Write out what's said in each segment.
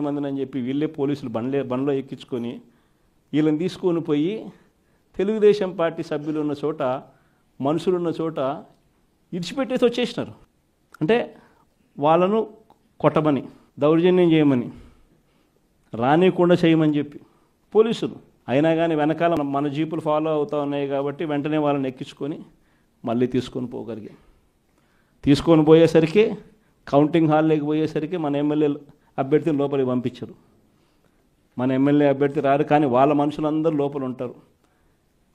మందిని అని చెప్పి వీళ్ళే పోలీసులు బండ్లో ఎక్కించుకొని వీళ్ళని తీసుకొని పోయి తెలుగుదేశం పార్టీ సభ్యులు ఉన్న చోట, మనుషులు ఉన్న చోట ఇడిచిపెట్టేసి వచ్చేసినారు. అంటే వాళ్ళను కొట్టమని, దౌర్జన్యం చేయమని, రానికుండా చేయమని చెప్పి పోలీసులు. అయినా కానీ వెనకాల మన జీపులు ఫాలో అవుతూ ఉన్నాయి కాబట్టి వెంటనే వాళ్ళని ఎక్కించుకొని మళ్ళీ తీసుకొని పోగలిగాం. తీసుకొని పోయేసరికి కౌంటింగ్ హాల్లోకి పోయేసరికి మన ఎమ్మెల్యే అభ్యర్థిని లోపలికి పంపించరు. మన ఎమ్మెల్యే అభ్యర్థి రారు, కానీ వాళ్ళ మనుషులందరూ లోపల ఉంటారు.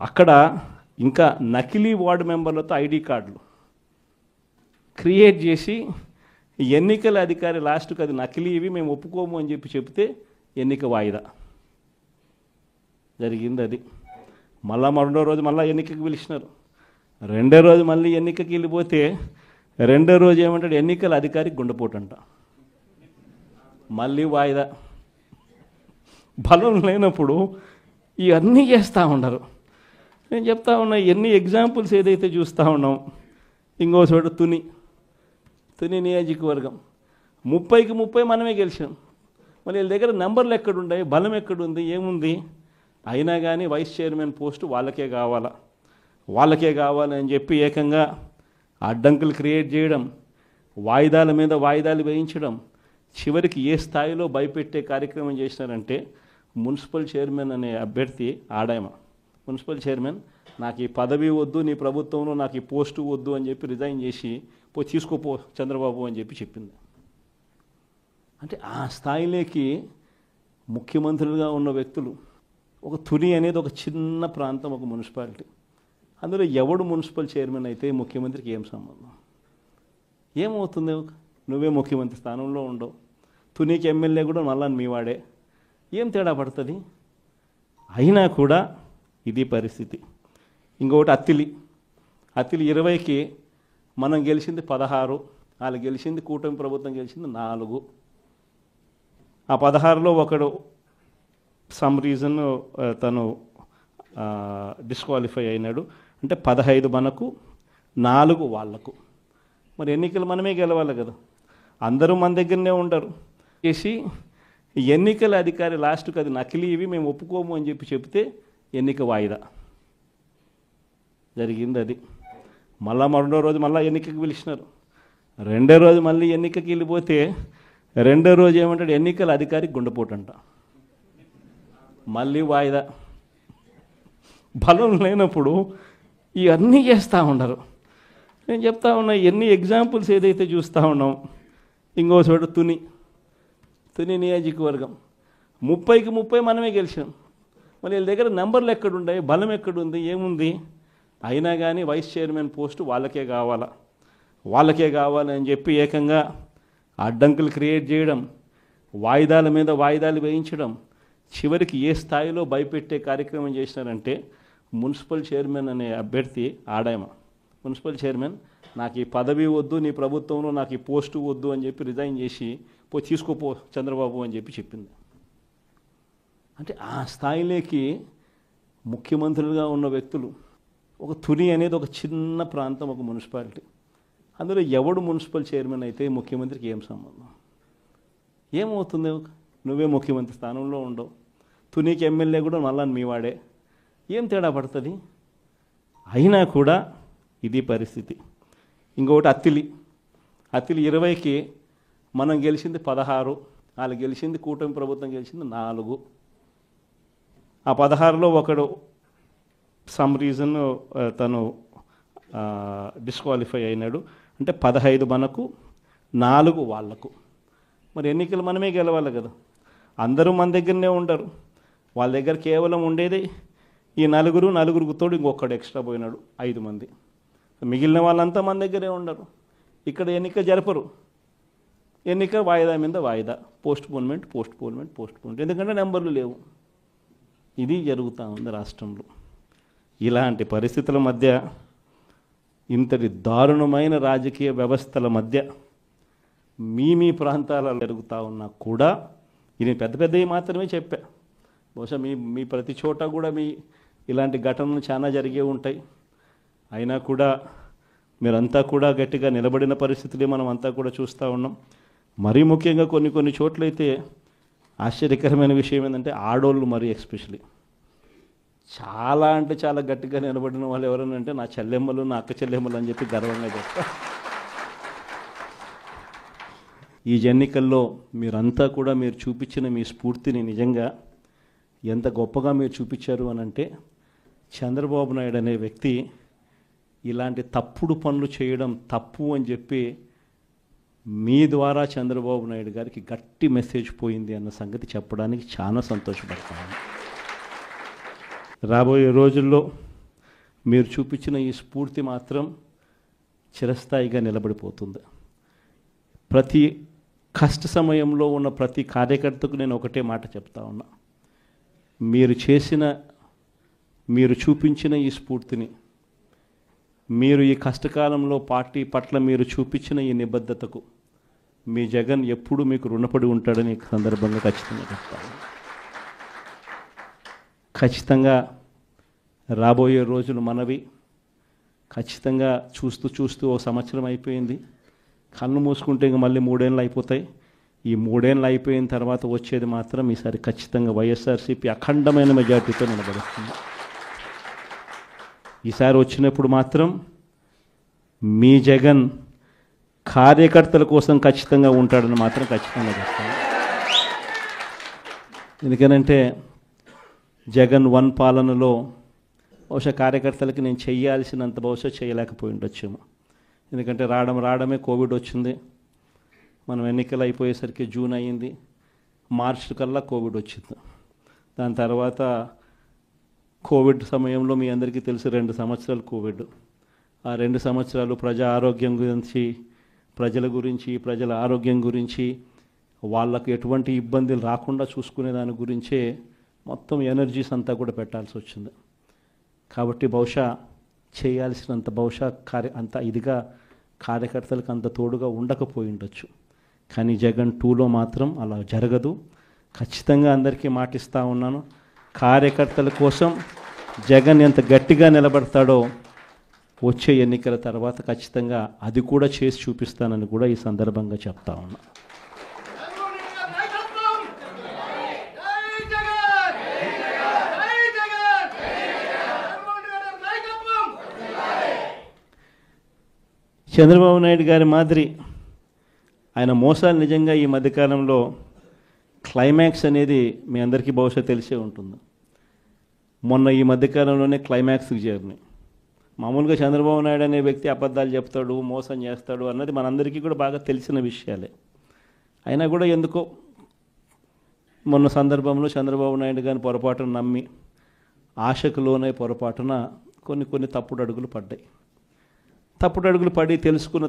అక్కడ ఇంకా నకిలీ వార్డు మెంబర్లతో ఐడి కార్డులు క్రియేట్ చేసి ఎన్నికల అధికారి లాస్ట్కి అది నకిలీ, ఇవి మేము ఒప్పుకోము అని చెప్పి చెప్తే ఎన్నిక వాయిదా జరిగింది. అది మళ్ళా రెండో రోజు మళ్ళీ ఎన్నికకి పిలిచినారు. రెండో రోజు మళ్ళీ ఎన్నికకి వెళ్ళిపోతే రెండో రోజు ఏమంటాడు, ఎన్నికల అధికారి గుండెపోటు అంట. మళ్ళీ వాయిదా. బలం లేనప్పుడు ఇవన్నీ చేస్తూ ఉండరు. నేను చెప్తా ఉన్నా, ఎన్ని ఎగ్జాంపుల్స్ ఏదైతే చూస్తూ ఉన్నాం. ఇంకో చోట తుని నియోజకవర్గం 30కి 30 మనమే గెలిచాం. మరి వీళ్ళ దగ్గర నెంబర్లు ఎక్కడున్నాయి, బలం ఎక్కడుంది, ఏముంది? అయినా కానీ వైస్ చైర్మన్ పోస్టు వాళ్ళకే కావాలని చెప్పి ఏకంగా అడ్డంకులు క్రియేట్ చేయడం, వాయిదాల మీద వాయిదాలు వేయించడం, చివరికి ఏ స్థాయిలో భయపెట్టే కార్యక్రమం చేసినారంటే, మున్సిపల్ చైర్మన్ అనే అభ్యర్థి ఆడాయమ మున్సిపల్ చైర్మన్, నాకు ఈ పదవి వద్దు, నీ ప్రభుత్వంలో నాకు ఈ పోస్టు వద్దు అని చెప్పి రిజైన్ చేసి తీసుకోపో చంద్రబాబు అని చెప్పి చెప్పింది. అంటే ఆ స్థాయిలోకి ముఖ్యమంత్రులుగా ఉన్న వ్యక్తులు. ఒక తుని అనేది ఒక చిన్న ప్రాంతం, ఒక మున్సిపాలిటీ. అందులో ఎవడు మున్సిపల్ చైర్మన్ అయితే ముఖ్యమంత్రికి ఏం సంబంధం? ఏమవుతుంది? నువ్వే ముఖ్యమంత్రి స్థానంలో ఉండవు, తునికి ఎమ్మెల్యే కూడా మళ్ళా మీవాడే, ఏం తేడా పడుతుంది? అయినా కూడా ఇది పరిస్థితి. ఇంకొకటి అత్తిలి 20కి మనం గెలిచింది 16, వాళ్ళు గెలిచింది, కూటమి ప్రభుత్వం గెలిచింది 4. ఆ 16లో ఒకడు సమ్ రీజన్ తను డిస్క్వాలిఫై అయినాడు. అంటే 15 మనకు, 4 వాళ్లకు. మరి ఎన్నికలు మనమే గెలవాలి కదా, అందరూ మన దగ్గరనే ఉండరు. చేసి ఎన్నికల అధికారి లాస్ట్కి అది నకిలీ, ఇవి మేము ఒప్పుకోము అని చెప్పి చెప్తే ఎన్నిక వాయిదా జరిగింది. అది మళ్ళా రెండో రోజు మళ్ళీ ఎన్నికకి పిలిచినారు. రెండో రోజు మళ్ళీ ఎన్నికకి వెళ్ళిపోతే రెండో రోజు ఏమంటాడు, ఎన్నికల అధికారి గుండెపోటు అంట. మళ్ళీ వాయిదా. బలం లేనప్పుడు ఇవన్నీ చేస్తూ ఉండరు. నేను చెప్తా ఉన్నా, ఎన్ని ఎగ్జాంపుల్స్ ఏదైతే చూస్తూ ఉన్నాం. ఇంకో చోట తుని నియోజకవర్గం 30కి 30 మనమే గెలిచాం. మరి వీళ్ళ దగ్గర నెంబర్లు ఎక్కడున్నాయి, బలం ఎక్కడుంది, ఏముంది? అయినా కానీ వైస్ చైర్మన్ పోస్టు వాళ్ళకే కావాలని చెప్పి ఏకంగా అడ్డంకులు క్రియేట్ చేయడం, వాయిదాల మీద వాయిదాలు వేయించడం, చివరికి ఏ స్థాయిలో భయపెట్టే కార్యక్రమం చేసినారంటే, మున్సిపల్ చైర్మన్ అనే అభ్యర్థి ఆడాయమ మున్సిపల్ చైర్మన్, నాకు ఈ పదవి వద్దు, నీ ప్రభుత్వంలో నాకు ఈ పోస్టు వద్దు అని చెప్పి రిజైన్ చేసి తీసుకోపో చంద్రబాబు అని చెప్పి చెప్పింది. అంటే ఆ స్థాయిలోకి ముఖ్యమంత్రులుగా ఉన్న వ్యక్తులు. ఒక తుని అనేది ఒక చిన్న ప్రాంతం, ఒక మున్సిపాలిటీ. అందులో ఎవడు మున్సిపల్ చైర్మన్ అయితే ముఖ్యమంత్రికి ఏం సంబంధం? ఏమవుతుంది? నువ్వే ముఖ్యమంత్రి స్థానంలో ఉండవు, తునికి ఎమ్మెల్యే కూడా మళ్ళా మీవాడే, ఏం తేడా పడుతుంది? అయినా కూడా ఇది పరిస్థితి. ఇంకొకటి అత్తిలి 20కి మనం గెలిచింది 16, వాళ్ళు గెలిచింది, కూటమి ప్రభుత్వం గెలిచింది 4. ఆ 16లో ఒకడు సమ్ రీజన్ తను డిస్క్వాలిఫై అయినాడు. అంటే 15 మనకు, 4 వాళ్లకు. మరి ఎన్నికలు మనమే గెలవాలి కదా, అందరూ మన దగ్గరనే ఉండరు. వాళ్ళ దగ్గర కేవలం ఉండేది ఈ నలుగురికి తోడు ఇంకొకడు ఎక్స్ట్రా పోయినాడు, 5 మంది. మిగిలిన వాళ్ళంతా మన దగ్గరే ఉండరు. ఇక్కడ ఎన్నిక జరపరు, ఎన్నిక వాయిదా మీద వాయిదా, పోస్ట్పోన్మెంట్. ఎందుకంటే నెంబర్లు లేవు. ఇది జరుగుతూ ఉంది రాష్ట్రంలో. ఇలాంటి పరిస్థితుల మధ్య, ఇంతటి దారుణమైన రాజకీయ వ్యవస్థల మధ్య మీ ప్రాంతాలలో జరుగుతూ ఉన్నా కూడా, ఇది పెద్దవి మాత్రమే చెప్పా. బహుశా మీ ప్రతి చోట కూడా ఇలాంటి ఘటనలు చాలా జరిగే ఉంటాయి. అయినా కూడా మీరంతా కూడా గట్టిగా నిలబడిన పరిస్థితులే మనం అంతా కూడా చూస్తూ ఉన్నాం. మరీ ముఖ్యంగా కొన్ని చోట్లయితే ఆశ్చర్యకరమైన విషయం ఏంటంటే ఆడోళ్ళు మరి ఎస్పెషలీ చాలా అంటే చాలా గట్టిగా నిలబడిన వాళ్ళు ఎవరైనా అంటే నా చెల్లెమ్మలు నా అక్క చెల్లెమ్మలు అని చెప్పి గర్వంగా చెప్తారు. ఈ ఎన్నికల్లో మీరంతా కూడా మీరు చూపించిన మీ స్ఫూర్తిని నిజంగా ఎంత గొప్పగా మీరు చూపించారు అని అంటే చంద్రబాబు నాయుడు అనే వ్యక్తి ఇలాంటి తప్పుడు పనులు చేయడం తప్పు అని చెప్పి మీ ద్వారా చంద్రబాబు నాయుడు గారికి గట్టి మెసేజ్ పోయింది అన్న సంగతి చెప్పడానికి చాలా సంతోషపడతాను. రాబోయే రోజుల్లో మీరు చూపించిన ఈ స్ఫూర్తి మాత్రం చిరస్థాయిగా నిలబడిపోతుంది. ప్రతి కష్ట సమయంలో ఉన్న ప్రతి కార్యకర్తకు నేను ఒకటే మాట చెప్తా ఉన్నా, మీరు చూపించిన ఈ స్ఫూర్తిని, మీరు ఈ కష్టకాలంలో పార్టీ పట్ల మీరు చూపించిన ఈ నిబద్ధతకు మీ జగన్ ఎప్పుడూ మీకు రుణపడి ఉంటాడని ఈ సందర్భంగా ఖచ్చితంగా చెప్తాను. ఖచ్చితంగా రాబోయే రోజులు మనవి. ఖచ్చితంగా చూస్తూ ఓ సంవత్సరం అయిపోయింది, కళ్ళు మూసుకుంటే ఇంక మళ్ళీ 3 ఏళ్ళు అయిపోతాయి. ఈ 3 ఏళ్ళు అయిపోయిన తర్వాత వచ్చేది మాత్రం ఈసారి ఖచ్చితంగా వైఎస్ఆర్సీపీ అఖండమైన మెజార్టీతో నిలబడుతుంది. ఈసారి వచ్చినప్పుడు మాత్రం మీ జగన్ కార్యకర్తల కోసం ఖచ్చితంగా ఉంటాడని మాత్రం ఖచ్చితంగా చెప్తాను. ఎందుకనంటే జగన్ 1 పాలనలో బహుశా కార్యకర్తలకి నేను చేయాల్సినంత బహుశా చేయలేకపోయి ఉండొచ్చేమో. ఎందుకంటే రావడమే కోవిడ్ వచ్చింది, మనం ఎన్నికలు అయిపోయేసరికి జూన్ అయ్యింది, మార్చి కల్లా కోవిడ్ వచ్చింది. దాని తర్వాత కోవిడ్ సమయంలో మీ అందరికీ తెలుసు 2 సంవత్సరాలు కోవిడ్. ఆ 2 సంవత్సరాలు ప్రజల గురించి ప్రజల ఆరోగ్యం గురించి వాళ్ళకు ఎటువంటి ఇబ్బందులు రాకుండా చూసుకునే దాని గురించే మొత్తం ఎనర్జీస్ అంతా కూడా పెట్టాల్సి వచ్చింది. కాబట్టి బహుశా చేయాల్సినంత అంత ఇదిగా కార్యకర్తలకు అంత తోడుగా ఉండకపోయి ఉండొచ్చు. కానీ జగన్ 2లో మాత్రం అలా జరగదు. ఖచ్చితంగా అందరికీ మాటిస్తూ ఉన్నాను, కార్యకర్తల కోసం జగన్ ఎంత గట్టిగా నిలబడతాడో వచ్చే ఎన్నికల తర్వాత ఖచ్చితంగా అది కూడా చేసి చూపిస్తానని కూడా ఈ సందర్భంగా చెప్తా ఉన్నా. చంద్రబాబు నాయుడు గారి మాదిరి ఆయన మోసాలు నిజంగా ఈ మధ్యకాలంలో క్లైమాక్స్ అనేది మీ అందరికీ బహుశా తెలిసే ఉంటుంది. మొన్న ఈ మధ్యకాలంలోనే క్లైమాక్స్కి చేరినాయి. మామూలుగా చంద్రబాబు నాయుడు అనే వ్యక్తి అబద్ధాలు చెప్తాడు, మోసం చేస్తాడు అన్నది మనందరికీ కూడా బాగా తెలిసిన విషయాలే. అయినా కూడా ఎందుకో మొన్న సందర్భంలో చంద్రబాబు నాయుడు గారిని పొరపాటున నమ్మి ఆశకులోనే పొరపాటున కొన్ని తప్పుడు అడుగులు పడ్డాయి. తప్పుడు అడుగులు పడి తెలుసుకున్న